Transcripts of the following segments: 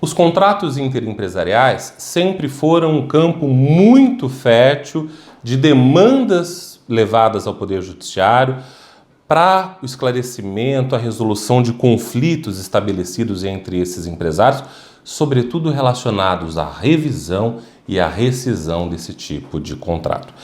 Os contratos interempresariais sempre foram um campo muito fértil de demandas levadas ao Poder Judiciário para o esclarecimento, a resolução de conflitos estabelecidos entre esses empresários, sobretudo relacionados à revisão e à rescisão desse tipo de contrato.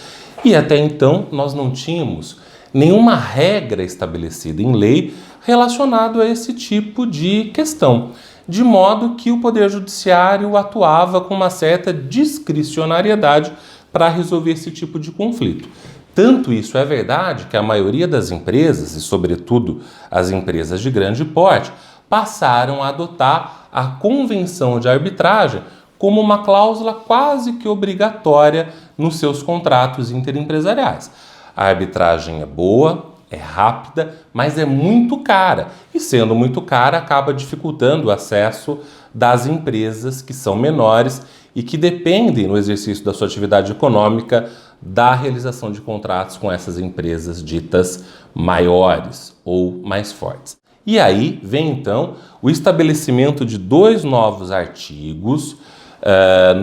E até então nós não tínhamos nenhuma regra estabelecida em lei relacionado a esse tipo de questão, de modo que o Poder Judiciário atuava com uma certa discricionariedade para resolver esse tipo de conflito. Tanto isso é verdade que a maioria das empresas, e sobretudo as empresas de grande porte, passaram a adotar a convenção de arbitragem como uma cláusula quase que obrigatória nos seus contratos interempresariais. A arbitragem é boa, é rápida, mas é muito cara. E sendo muito cara, acaba dificultando o acesso das empresas que são menores e que dependem, no exercício da sua atividade econômica, da realização de contratos com essas empresas ditas maiores ou mais fortes. E aí vem então o estabelecimento de dois novos artigos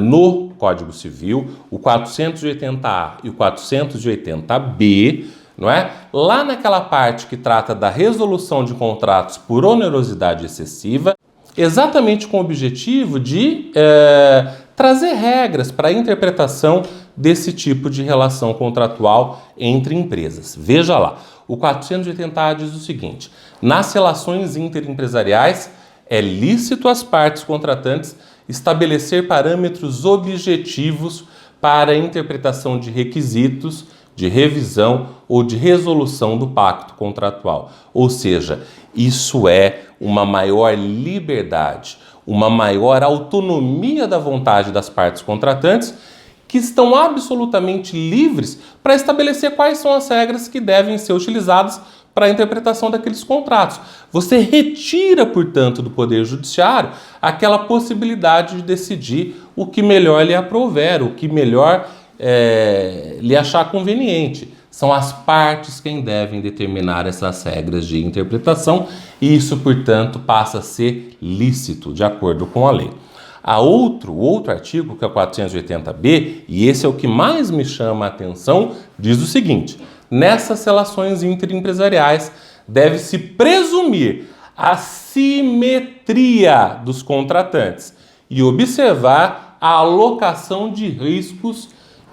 no Código Civil, o 480A e o 480B, não é? Lá naquela parte que trata da resolução de contratos por onerosidade excessiva, exatamente com o objetivo de trazer regras para a interpretação desse tipo de relação contratual entre empresas. Veja lá, o 480A diz o seguinte: nas relações interempresariais é lícito às partes contratantes estabelecer parâmetros objetivos para a interpretação de requisitos de revisão ou de resolução do pacto contratual. Ou seja, isso é uma maior liberdade, uma maior autonomia da vontade das partes contratantes, que estão absolutamente livres para estabelecer quais são as regras que devem ser utilizadas para a interpretação daqueles contratos. Você retira, portanto, do Poder Judiciário aquela possibilidade de decidir o que melhor lhe aprouver, o que melhor lhe achar conveniente. São as partes quem devem determinar essas regras de interpretação e isso, portanto, passa a ser lícito, de acordo com a lei. Há outro artigo, que é o 480B, e esse é o que mais me chama a atenção, diz o seguinte: nessas relações interempresariais deve-se presumir a simetria dos contratantes e observar a alocação de riscos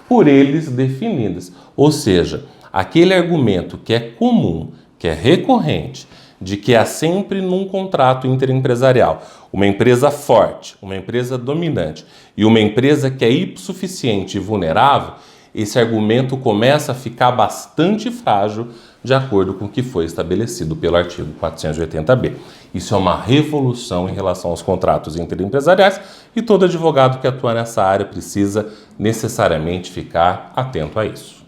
por eles definidas. Ou seja, aquele argumento que é comum, que é recorrente, de que há sempre num contrato interempresarial uma empresa forte, uma empresa dominante e uma empresa que é hipossuficiente e vulnerável, esse argumento começa a ficar bastante frágil de acordo com o que foi estabelecido pelo artigo 480B. Isso é uma revolução em relação aos contratos interempresariais e todo advogado que atua nessa área precisa necessariamente ficar atento a isso.